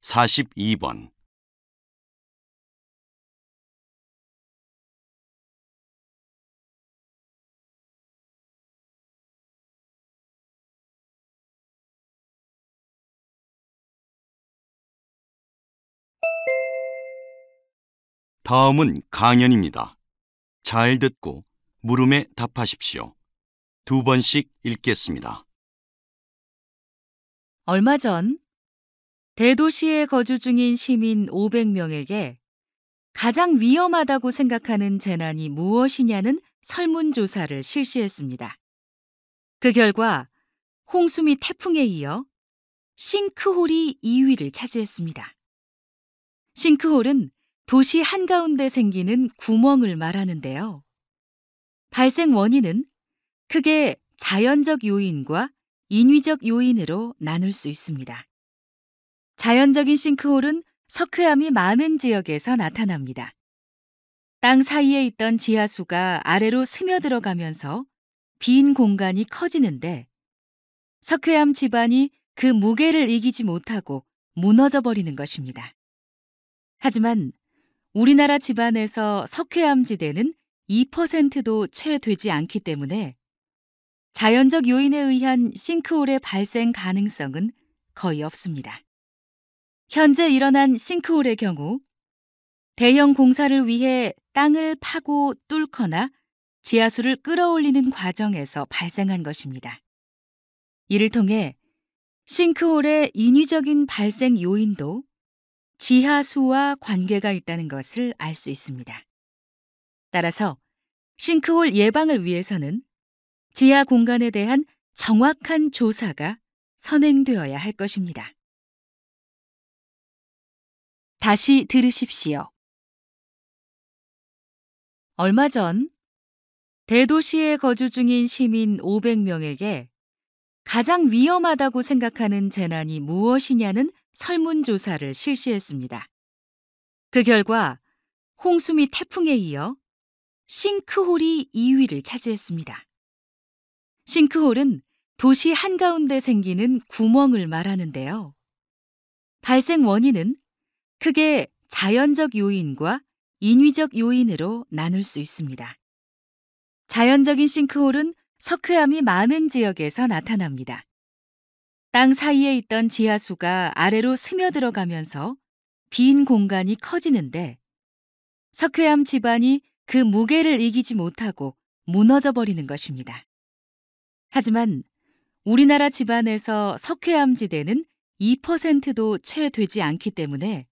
(42번) 다음은 강연입니다. 잘 듣고 물음에 답하십시오. 2번씩 읽겠습니다. 얼마 전 대도시에 거주 중인 시민 500명에게 가장 위험하다고 생각하는 재난이 무엇이냐는 설문조사를 실시했습니다. 그 결과 홍수 및 태풍에 이어 싱크홀이 2위를 차지했습니다. 싱크홀은 도시 한가운데 생기는 구멍을 말하는데요. 발생 원인은 크게 자연적 요인과 인위적 요인으로 나눌 수 있습니다. 자연적인 싱크홀은 석회암이 많은 지역에서 나타납니다. 땅 사이에 있던 지하수가 아래로 스며들어가면서 빈 공간이 커지는데 석회암 지반이 그 무게를 이기지 못하고 무너져 버리는 것입니다. 하지만 우리나라 지반에서 석회암 지대는 2%도 채 되지 않기 때문에 자연적 요인에 의한 싱크홀의 발생 가능성은 거의 없습니다. 현재 일어난 싱크홀의 경우 대형 공사를 위해 땅을 파고 뚫거나 지하수를 끌어올리는 과정에서 발생한 것입니다. 이를 통해 싱크홀의 인위적인 발생 요인도 지하수와 관계가 있다는 것을 알 수 있습니다. 따라서 싱크홀 예방을 위해서는 지하 공간에 대한 정확한 조사가 선행되어야 할 것입니다. 다시 들으십시오. 얼마 전 대도시에 거주 중인 시민 500명에게 가장 위험하다고 생각하는 재난이 무엇이냐는 설문조사를 실시했습니다. 그 결과 홍수 및 태풍에 이어 싱크홀이 2위를 차지했습니다. 싱크홀은 도시 한가운데 생기는 구멍을 말하는데요. 발생 원인은 크게 자연적 요인과 인위적 요인으로 나눌 수 있습니다. 자연적인 싱크홀은 석회암이 많은 지역에서 나타납니다. 땅 사이에 있던 지하수가 아래로 스며들어가면서 빈 공간이 커지는데 석회암 지반이 그 무게를 이기지 못하고 무너져 버리는 것입니다. 하지만 우리나라 지반에서 석회암 지대는 2%도 채 되지 않기 때문에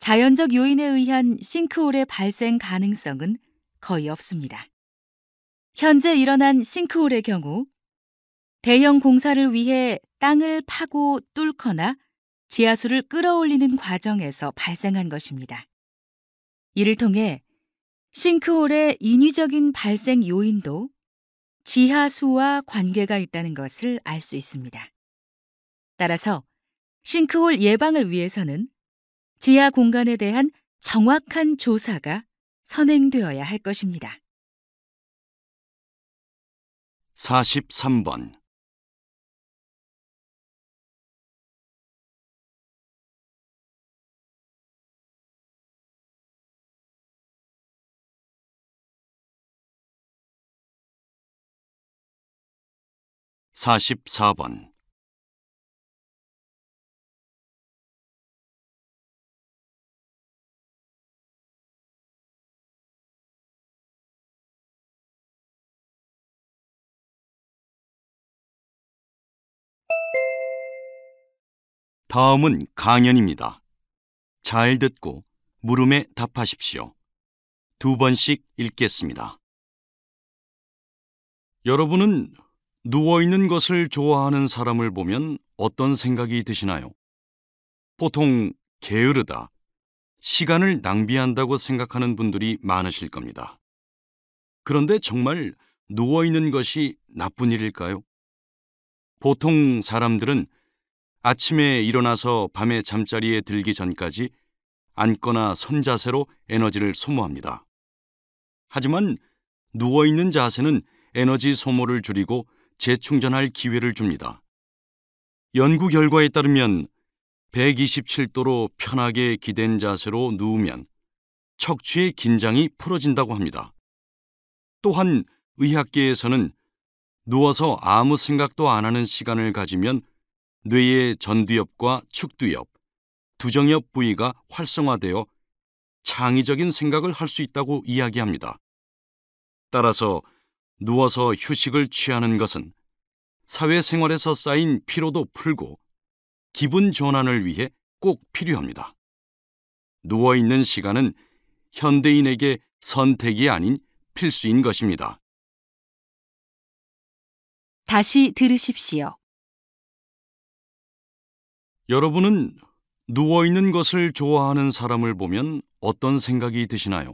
자연적 요인에 의한 싱크홀의 발생 가능성은 거의 없습니다. 현재 일어난 싱크홀의 경우 대형 공사를 위해 땅을 파고 뚫거나 지하수를 끌어올리는 과정에서 발생한 것입니다. 이를 통해 싱크홀의 인위적인 발생 요인도 지하수와 관계가 있다는 것을 알 수 있습니다. 따라서 싱크홀 예방을 위해서는 지하 공간에 대한 정확한 조사가 선행되어야 할 것입니다. 43번. 44번. '다음은 강연입니다. 잘 듣고 물음에 답하십시오. 2번씩 읽겠습니다. 여러분은 누워있는 것을 좋아하는 사람을 보면 어떤 생각이 드시나요? 보통 게으르다, 시간을 낭비한다고 생각하는 분들이 많으실 겁니다. 그런데 정말 누워있는 것이 나쁜 일일까요? 보통 사람들은 아침에 일어나서 밤에 잠자리에 들기 전까지 앉거나 선 자세로 에너지를 소모합니다. 하지만 누워있는 자세는 에너지 소모를 줄이고 재충전할 기회를 줍니다. 연구 결과에 따르면 127도로 편하게 기댄 자세로 누우면 척추의 긴장이 풀어진다고 합니다. 또한 의학계에서는 누워서 아무 생각도 안 하는 시간을 가지면 뇌의 전두엽과 축두엽, 두정엽 부위가 활성화되어 창의적인 생각을 할 수 있다고 이야기합니다. 따라서 누워서 휴식을 취하는 것은 사회생활에서 쌓인 피로도 풀고 기분 전환을 위해 꼭 필요합니다. 누워있는 시간은 현대인에게 선택이 아닌 필수인 것입니다. 다시 들으십시오. 여러분은 누워있는 것을 좋아하는 사람을 보면 어떤 생각이 드시나요?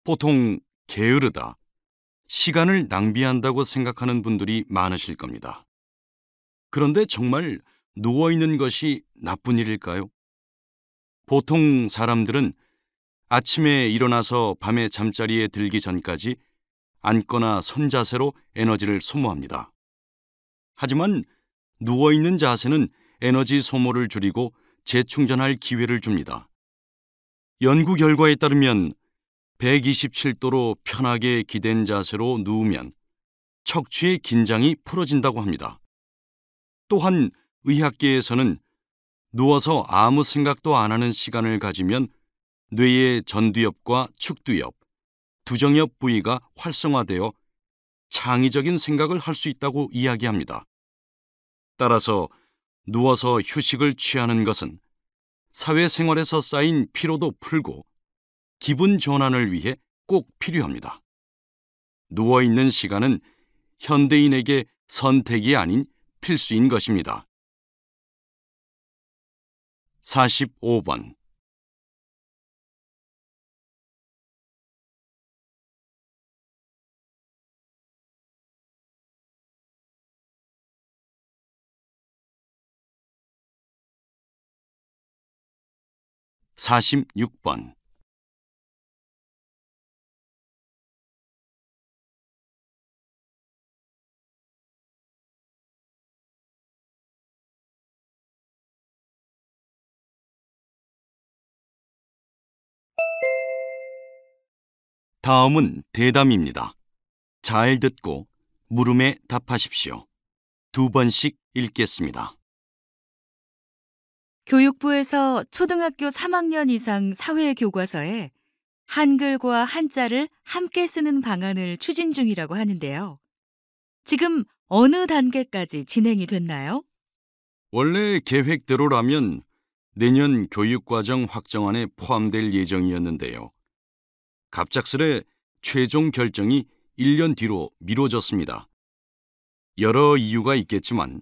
보통 게으르다, 시간을 낭비한다고 생각하는 분들이 많으실 겁니다. 그런데 정말 누워있는 것이 나쁜 일일까요? 보통 사람들은 아침에 일어나서 밤에 잠자리에 들기 전까지 앉거나 선 자세로 에너지를 소모합니다. 하지만 누워있는 자세는 에너지 소모를 줄이고 재충전할 기회를 줍니다. 연구 결과에 따르면 127도로 편하게 기댄 자세로 누우면 척추의 긴장이 풀어진다고 합니다. 또한 의학계에서는 누워서 아무 생각도 안 하는 시간을 가지면 뇌의 전두엽과 축두엽, 두정엽 부위가 활성화되어 창의적인 생각을 할 수 있다고 이야기합니다. 따라서 누워서 휴식을 취하는 것은 사회생활에서 쌓인 피로도 풀고 기분 전환을 위해 꼭 필요합니다. 누워있는 시간은 현대인에게 선택이 아닌 필수인 것입니다. 45번. 46번. '다음은 대담입니다. 잘 듣고 물음에 답하십시오. 2번씩 읽겠습니다. 교육부에서 초등학교 3학년 이상 사회 교과서에 한글과 한자를 함께 쓰는 방안을 추진 중이라고 하는데요. 지금 어느 단계까지 진행이 됐나요? 원래 계획대로라면 내년 교육과정 확정안에 포함될 예정이었는데요. 갑작스레 최종 결정이 1년 뒤로 미뤄졌습니다. 여러 이유가 있겠지만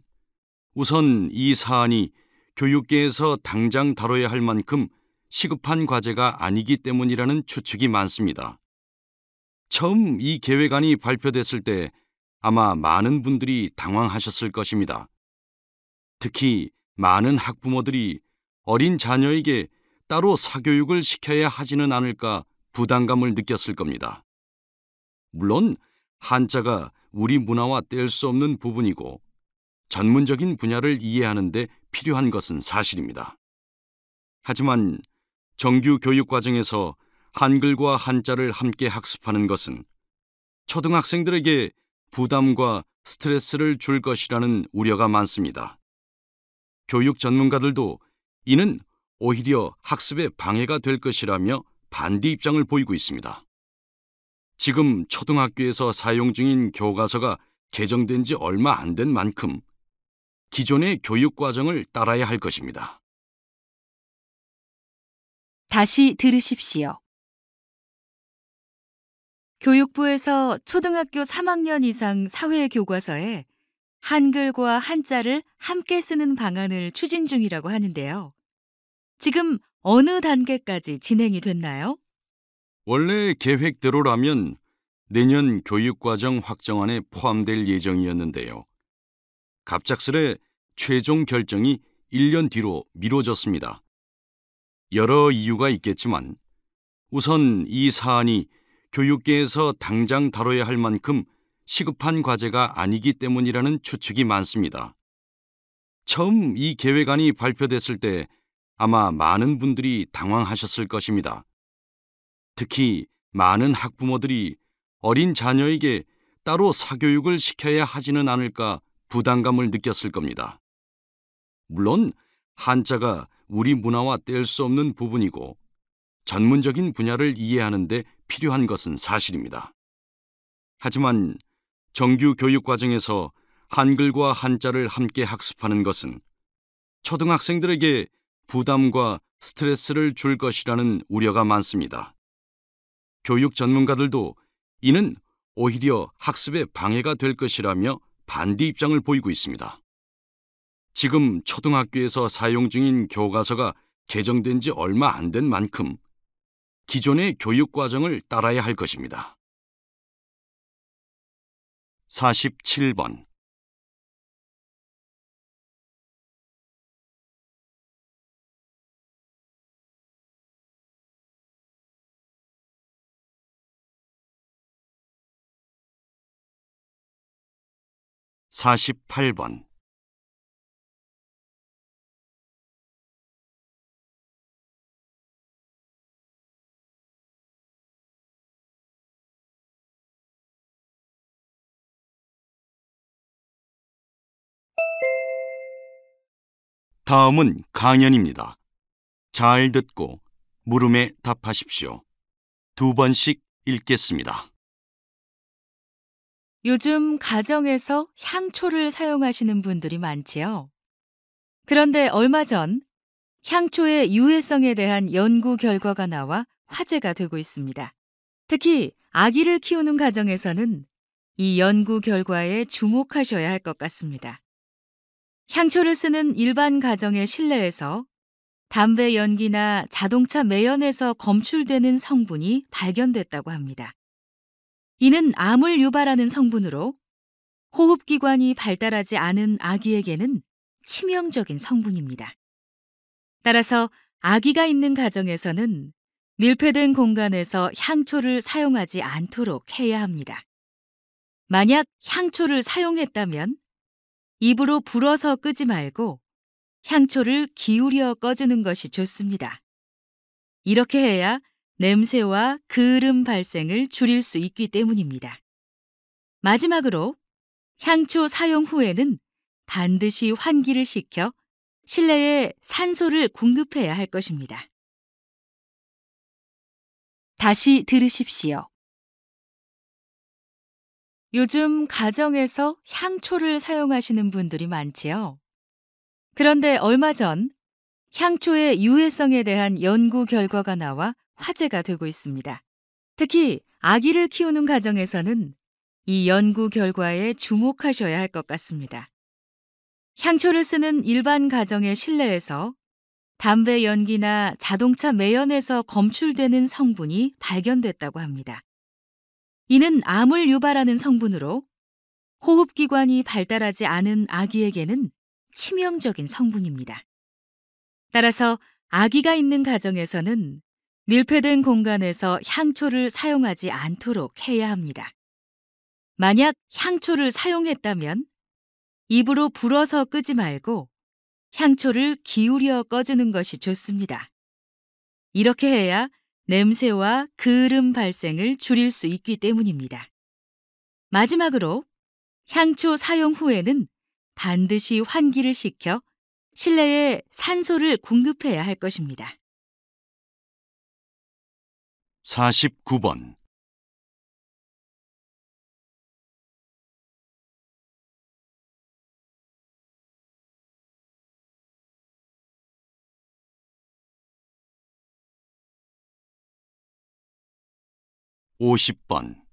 우선 이 사안이 교육계에서 당장 다뤄야 할 만큼 시급한 과제가 아니기 때문이라는 추측이 많습니다. 처음 이 계획안이 발표됐을 때 아마 많은 분들이 당황하셨을 것입니다. 특히 많은 학부모들이 어린 자녀에게 따로 사교육을 시켜야 하지는 않을까 부담감을 느꼈을 겁니다. 물론 한자가 우리 문화와 뗄 수 없는 부분이고 전문적인 분야를 이해하는 데 필요한 것은 사실입니다. 하지만 정규 교육 과정에서 한글과 한자를 함께 학습하는 것은 초등학생들에게 부담과 스트레스를 줄 것이라는 우려가 많습니다. 교육 전문가들도 이는 오히려 학습에 방해가 될 것이라며 반대 입장을 보이고 있습니다. 지금 초등학교에서 사용 중인 교과서가 개정된 지 얼마 안 된 만큼 기존의 교육 과정을 따라야 할 것입니다. 다시 들으십시오. 교육부에서 초등학교 3학년 이상 사회 교과서에 한글과 한자를 함께 쓰는 방안을 추진 중이라고 하는데요. 지금 어느 단계까지 진행이 됐나요? 원래 계획대로라면 내년 교육과정 확정안에 포함될 예정이었는데요. 갑작스레 최종 결정이 1년 뒤로 미뤄졌습니다. 여러 이유가 있겠지만 우선 이 사안이 교육계에서 당장 다뤄야 할 만큼 시급한 과제가 아니기 때문이라는 추측이 많습니다. 처음 이 계획안이 발표됐을 때 아마 많은 분들이 당황하셨을 것입니다. 특히 많은 학부모들이 어린 자녀에게 따로 사교육을 시켜야 하지는 않을까 부담감을 느꼈을 겁니다. 물론 한자가 우리 문화와 뗄 수 없는 부분이고 전문적인 분야를 이해하는 데 필요한 것은 사실입니다. 하지만 정규 교육 과정에서 한글과 한자를 함께 학습하는 것은 초등학생들에게 부담과 스트레스를 줄 것이라는 우려가 많습니다. 교육 전문가들도 이는 오히려 학습에 방해가 될 것이라며 반대 입장을 보이고 있습니다. 지금 초등학교에서 사용 중인 교과서가 개정된 지 얼마 안 된 만큼 기존의 교육 과정을 따라야 할 것입니다. 47번. (48번) 다음은 강연입니다. 잘 듣고 물음에 답하십시오. 2번씩 읽겠습니다. 요즘 가정에서 향초를 사용하시는 분들이 많지요. 그런데 얼마 전 향초의 유해성에 대한 연구 결과가 나와 화제가 되고 있습니다. 특히 아기를 키우는 가정에서는 이 연구 결과에 주목하셔야 할 것 같습니다. 향초를 쓰는 일반 가정의 실내에서 담배 연기나 자동차 매연에서 검출되는 성분이 발견됐다고 합니다. 이는 암을 유발하는 성분으로 호흡기관이 발달하지 않은 아기에게는 치명적인 성분입니다. 따라서 아기가 있는 가정에서는 밀폐된 공간에서 향초를 사용하지 않도록 해야 합니다. 만약 향초를 사용했다면 입으로 불어서 끄지 말고 향초를 기울여 꺼주는 것이 좋습니다. 이렇게 해야 냄새와 그을음 발생을 줄일 수 있기 때문입니다. 마지막으로 향초 사용 후에는 반드시 환기를 시켜 실내에 산소를 공급해야 할 것입니다. 다시 들으십시오. 요즘 가정에서 향초를 사용하시는 분들이 많지요. 그런데 얼마 전 향초의 유해성에 대한 연구 결과가 나와 화제가 되고 있습니다. 특히 아기를 키우는 가정에서는 이 연구 결과에 주목하셔야 할 것 같습니다. 향초를 쓰는 일반 가정의 실내에서 담배 연기나 자동차 매연에서 검출되는 성분이 발견됐다고 합니다. 이는 암을 유발하는 성분으로 호흡기관이 발달하지 않은 아기에게는 치명적인 성분입니다. 따라서 아기가 있는 가정에서는 밀폐된 공간에서 향초를 사용하지 않도록 해야 합니다. 만약 향초를 사용했다면 입으로 불어서 끄지 말고 향초를 기울여 꺼주는 것이 좋습니다. 이렇게 해야 냄새와 그을음 발생을 줄일 수 있기 때문입니다. 마지막으로 향초 사용 후에는 반드시 환기를 시켜 실내에 산소를 공급해야 할 것입니다. 49번. (50번)